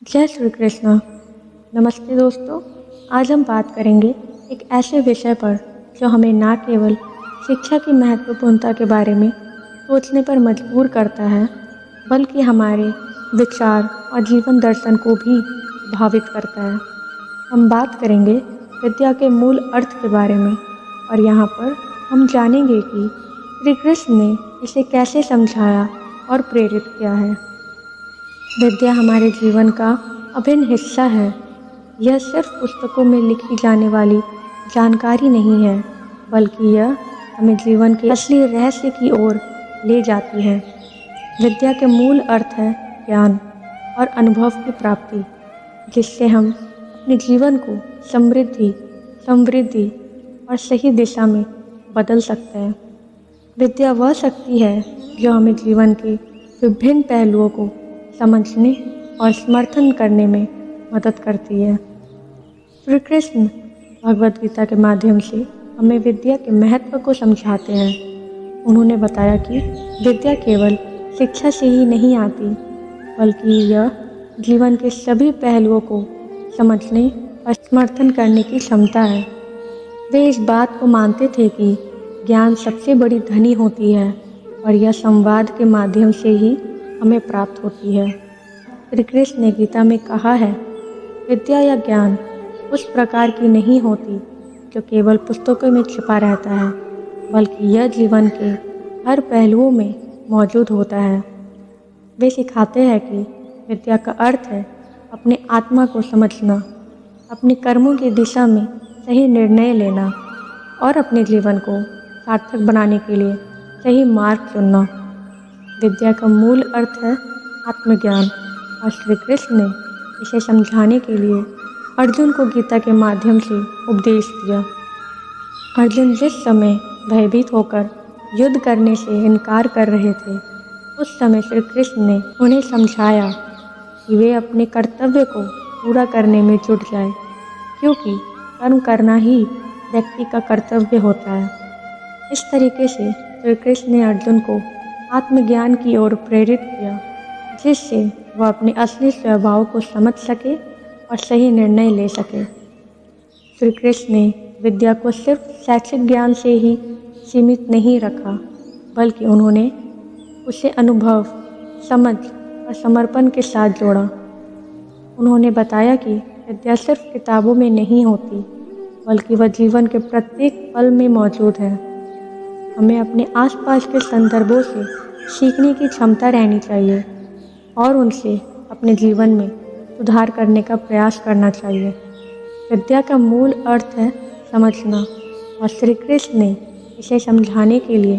जय श्री कृष्ण। नमस्ते दोस्तों। आज हम बात करेंगे एक ऐसे विषय पर जो हमें ना केवल शिक्षा की महत्वपूर्णता के बारे में सोचने पर मजबूर करता है, बल्कि हमारे विचार और जीवन दर्शन को भी प्रभावित करता है। हम बात करेंगे विद्या के मूल अर्थ के बारे में, और यहाँ पर हम जानेंगे कि श्री कृष्ण ने इसे कैसे समझाया और प्रेरित किया है। विद्या हमारे जीवन का अभिन्न हिस्सा है। यह सिर्फ पुस्तकों में लिखी जाने वाली जानकारी नहीं है, बल्कि यह हमें जीवन के असली रहस्य की ओर ले जाती है। विद्या के मूल अर्थ है ज्ञान और अनुभव की प्राप्ति, जिससे हम अपने जीवन को समृद्धि और सही दिशा में बदल सकते हैं। विद्या वह शक्ति है जो हमें जीवन के विभिन्न पहलुओं को समझने और समर्थन करने में मदद करती है। श्री कृष्ण भगवद गीता के माध्यम से हमें विद्या के महत्व को समझाते हैं। उन्होंने बताया कि विद्या केवल शिक्षा से ही नहीं आती, बल्कि यह जीवन के सभी पहलुओं को समझने और समर्थन करने की क्षमता है। वे इस बात को मानते थे कि ज्ञान सबसे बड़ी धनी होती है और यह संवाद के माध्यम से ही हमें प्राप्त होती है। श्री कृष्ण ने गीता में कहा है, विद्या या ज्ञान उस प्रकार की नहीं होती जो केवल पुस्तकों में छिपा रहता है, बल्कि यह जीवन के हर पहलुओं में मौजूद होता है। वे सिखाते हैं कि विद्या का अर्थ है अपने आत्मा को समझना, अपने कर्मों की दिशा में सही निर्णय लेना और अपने जीवन को सार्थक बनाने के लिए सही मार्ग चुनना। विद्या का मूल अर्थ है आत्मज्ञान, और श्री कृष्ण ने इसे समझाने के लिए अर्जुन को गीता के माध्यम से उपदेश दिया। अर्जुन जिस समय भयभीत होकर युद्ध करने से इनकार कर रहे थे, उस समय श्री कृष्ण ने उन्हें समझाया कि वे अपने कर्तव्य को पूरा करने में जुट जाए, क्योंकि कर्म करना ही व्यक्ति का कर्तव्य होता है। इस तरीके से श्री कृष्ण ने अर्जुन को आत्मज्ञान की ओर प्रेरित किया, जिससे वह अपने असली स्वभाव को समझ सके और सही निर्णय ले सके। श्री कृष्ण ने विद्या को सिर्फ शैक्षिक ज्ञान से ही सीमित नहीं रखा, बल्कि उन्होंने उसे अनुभव, समझ और समर्पण के साथ जोड़ा। उन्होंने बताया कि विद्या सिर्फ किताबों में नहीं होती, बल्कि वह जीवन के प्रत्येक पल में मौजूद है। हमें अपने आसपास के संदर्भों से सीखने की क्षमता रहनी चाहिए और उनसे अपने जीवन में सुधार करने का प्रयास करना चाहिए। विद्या का मूल अर्थ है समझना, और श्री कृष्ण ने इसे समझाने के लिए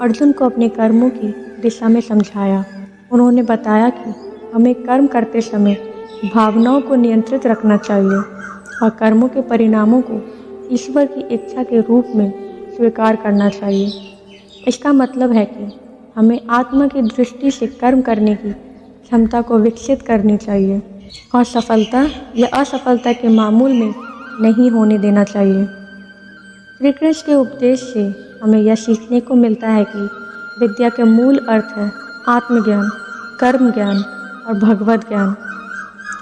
अर्जुन को अपने कर्मों की दिशा में समझाया। उन्होंने बताया कि हमें कर्म करते समय भावनाओं को नियंत्रित रखना चाहिए और कर्मों के परिणामों को ईश्वर की इच्छा के रूप में स्वीकार करना चाहिए। इसका मतलब है कि हमें आत्मा की दृष्टि से कर्म करने की क्षमता को विकसित करनी चाहिए और सफलता या असफलता के मामूल में नहीं होने देना चाहिए। श्री कृष्ण के उपदेश से हमें यह सीखने को मिलता है कि विद्या के मूल अर्थ है आत्मज्ञान, कर्म ज्ञान और भगवत ज्ञान।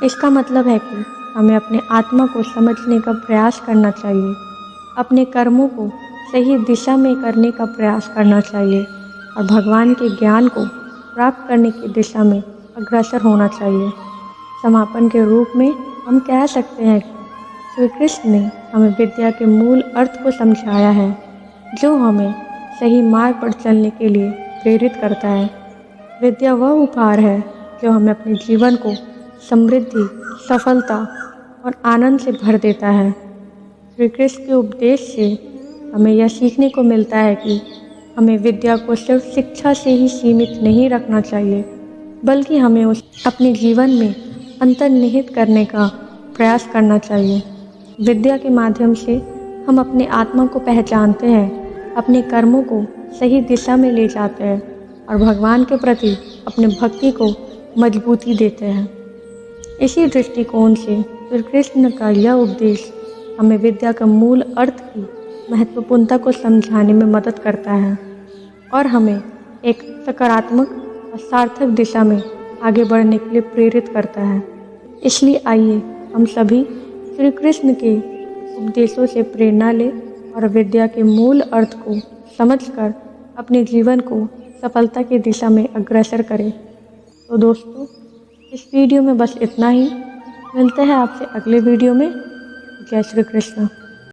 इसका मतलब है कि हमें अपने आत्मा को समझने का प्रयास करना चाहिए, अपने कर्मों को सही दिशा में करने का प्रयास करना चाहिए और भगवान के ज्ञान को प्राप्त करने की दिशा में अग्रसर होना चाहिए। समापन के रूप में हम कह सकते हैं कि श्री कृष्ण ने हमें विद्या के मूल अर्थ को समझाया है, जो हमें सही मार्ग पर चलने के लिए प्रेरित करता है। विद्या वह उपहार है जो हमें अपने जीवन को समृद्धि, सफलता और आनंद से भर देता है। श्री कृष्ण के उपदेश से हमें यह सीखने को मिलता है कि हमें विद्या को सिर्फ शिक्षा से ही सीमित नहीं रखना चाहिए, बल्कि हमें उसे अपने जीवन में अंतर्निहित करने का प्रयास करना चाहिए। विद्या के माध्यम से हम अपने आत्मा को पहचानते हैं, अपने कर्मों को सही दिशा में ले जाते हैं और भगवान के प्रति अपने भक्ति को मजबूती देते हैं। इसी दृष्टिकोण से श्री कृष्ण का यह उपदेश हमें विद्या का मूल अर्थ की महत्वपूर्णता को समझाने में मदद करता है और हमें एक सकारात्मक और सार्थक दिशा में आगे बढ़ने के लिए प्रेरित करता है। इसलिए आइए हम सभी श्री कृष्ण के उपदेशों से प्रेरणा लें और विद्या के मूल अर्थ को समझकर अपने जीवन को सफलता की दिशा में अग्रसर करें। तो दोस्तों, इस वीडियो में बस इतना ही। मिलते हैं आपसे अगले वीडियो में। जय श्री कृष्ण।